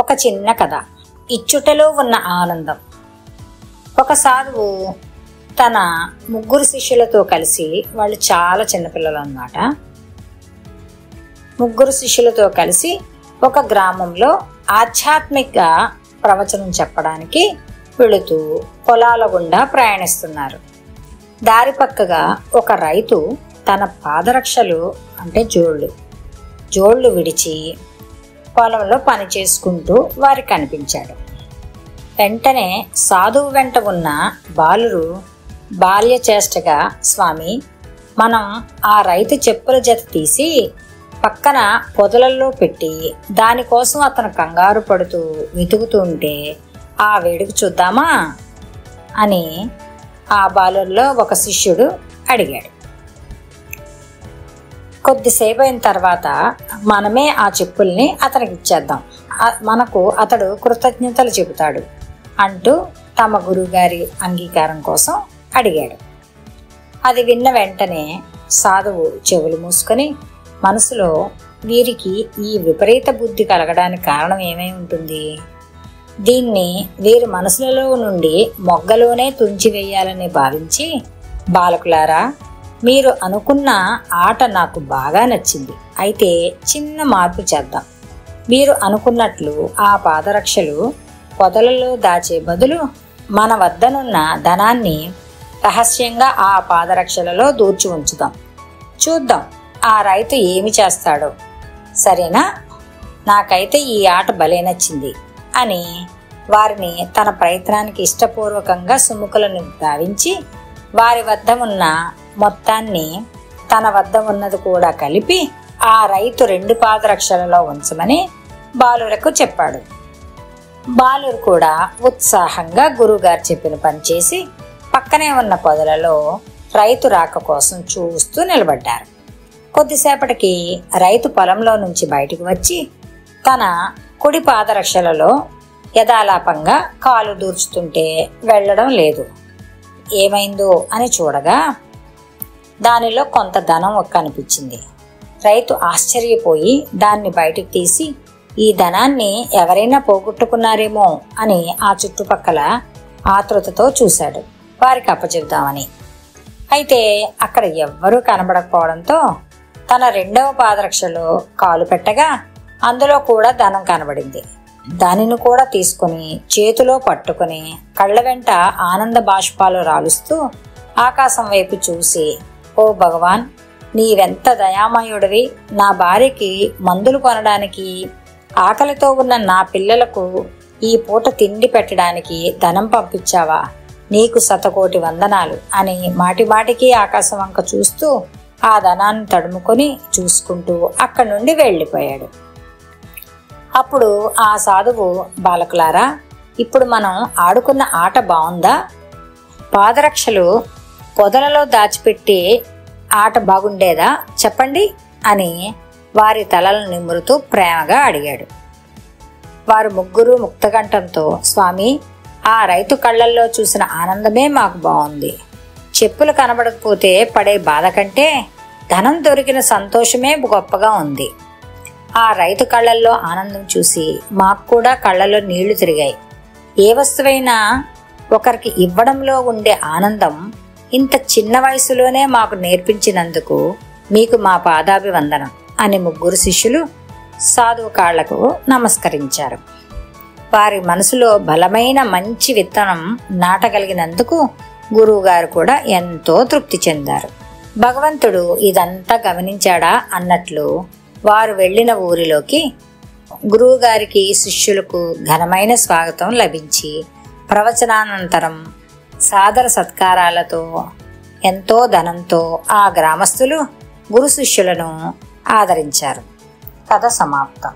ఒక చిన్న కథ. ఇచ్చుటలో ఉన్న ఆనందం. ఒక సాధువు తన 3 శిష్యులతో కలిసి, వాళ్ళు చాలా చిన్నపిల్లలు అన్నమాట, 3 శిష్యులతో కలిసి ఒక గ్రామంలో ఆధ్యాత్మిక ప్రవచనం చెప్పడానికి వెళుతూ పొలాల గుండా ప్రయాణిస్తున్నారు. దారి పక్కగా ఒక రైతు తన పాదరక్షలు అంటే జోళ్ళు విడిచి పొలంలో పని చేసుకుంటూ వారికి కనిపించాడు. వెంటనే సాధువు వెంట ఉన్న బాలురు బాల్య చేష్టగా, స్వామి, మనం ఆ రైతు చెప్పుల జత తీసి పక్కన పొదలలో పెట్టి దానికోసం అతను కంగారు పడుతూ వెతుకుతూ ఉంటే ఆ వేడుక చూద్దామా అని ఆ బాలుర్లో ఒక శిష్యుడు అడిగాడు. కొద్దిసేపు అయిన తర్వాత మనమే ఆ చెప్పుల్ని అతనికి ఇచ్చేద్దాం, మనకు అతడు కృతజ్ఞతలు చెబుతాడు అంటూ తమ గురువుగారి అంగీకారం కోసం అడిగాడు. అది విన్న వెంటనే సాధువు చెవులు మూసుకొని మనసులో, వీరికి ఈ విపరీత బుద్ధి కలగడానికి కారణం ఏమై ఉంటుంది? దీన్ని వీరి మనసులలో నుండి మొగ్గలోనే తుంచివేయాలని భావించి, బాలకులారా, మీరు అనుకున్న ఆట నాకు బాగా నచ్చింది. అయితే చిన్న మార్పు చేద్దాం. మీరు అనుకున్నట్లు ఆ పాదరక్షలు పొదలలో దాచే బదులు మన వద్దనున్న ధనాన్ని రహస్యంగా ఆ పాదరక్షలలో దూర్చి ఉంచుదాం. చూద్దాం ఆ రైతు ఏమి చేస్తాడో. సరేనా? నాకైతే ఈ ఆట భలే నచ్చింది అని వారిని తన ప్రయత్నానికి ఇష్టపూర్వకంగా సుముఖులను భావించి వారి వద్ద ఉన్న మొత్తాన్ని తన వద్ద ఉన్నది కూడా కలిపి ఆ రైతు 2 పాదరక్షలలో ఉంచమని బాలురకు చెప్పాడు. బాలురు కూడా ఉత్సాహంగా గురువుగారు చెప్పిన పని చేసి పక్కనే ఉన్న పొదలలో రైతు రాక కోసం చూస్తూ నిలబడ్డారు. కొద్దిసేపటికి రైతు పొలంలో నుంచి బయటకు వచ్చి తన కుడి పాదరక్షలలో యథాలాపంగా కాలు దూర్చుతుంటే వెళ్ళడం లేదు. ఏమైందో అని చూడగా దానిలో కొంత ధనం కనిపించింది. రైతు ఆశ్చర్యపోయి దాన్ని బయటకు తీసి, ఈ ధనాన్ని ఎవరైనా పోగొట్టుకున్నారేమో అని ఆ చుట్టుపక్కల ఆతృతతో చూశాడు, వారికి అప్పచెబుదామని. అయితే అక్కడ ఎవ్వరూ కనబడకపోవడంతో తన 2వ పాదరక్షలో కాలు పెట్టగా అందులో కూడా ధనం కనబడింది. దానిని కూడా తీసుకుని చేతిలో పట్టుకుని కళ్ళ వెంట ఆనంద బాష్పాలు రాలుస్తూ ఆకాశం వైపు చూసి, ఓ భగవాన్, నీవెంత దయామయుడివి! నా భార్యకి మందులు కొనడానికి, ఆకలితో ఉన్న నా పిల్లలకు ఈ పూట తిండి పెట్టడానికి ధనం పంపించావా? నీకు శతకోటి వందనాలు అని మాటిమాటికి ఆకాశం వంక చూస్తూ ఆ ధనాన్ని తడుముకొని చూసుకుంటూ అక్కడి నుండి వెళ్ళిపోయాడు. అప్పుడు ఆ సాధువు, బాలకులారా, ఇప్పుడు మనం ఆడుకున్న ఆట బాగుందా? పాదరక్షలు పొదలలో దాచిపెట్టి ఆట బాగుండేదా చెప్పండి అని వారి తలలను నిమురుతూ ప్రేమగా అడిగాడు. వారు 3 ముక్తకంఠంతో, స్వామి, ఆ రైతు కళ్ళల్లో చూసిన ఆనందమే మాకు బాగుంది. చెప్పులు కనబడకపోతే పడే బాధ కంటే ధనం దొరికిన సంతోషమే గొప్పగా ఉంది. ఆ రైతు కళ్ళల్లో ఆనందం చూసి మాకు కూడా కళ్ళలో నీళ్లు తిరిగాయి. ఏ వస్తువైనా ఒకరికి ఇవ్వడంలో ఉండే ఆనందం ఇంత చిన్న వయసులోనే మాకు నేర్పించినందుకు మీకు మా పాదాభివందనం అని 3 శిష్యులు సాధువు కాళ్లకు నమస్కరించారు. వారి మనసులో బలమైన మంచి విత్తనం నాటగలిగినందుకు గురువుగారు కూడా ఎంతో తృప్తి చెందారు. భగవంతుడు ఇదంతా గమనించాడా అన్నట్లు వారు వెళ్లిన ఊరిలోకి గురువుగారికి శిష్యులకు ఘనమైన స్వాగతం లభించి ప్రవచనానంతరం సాదర సత్కారాలతో ఎంతో ధనంతో ఆ గ్రామస్తులు గురు శిష్యులను ఆదరించారు. కథ సమాప్తం.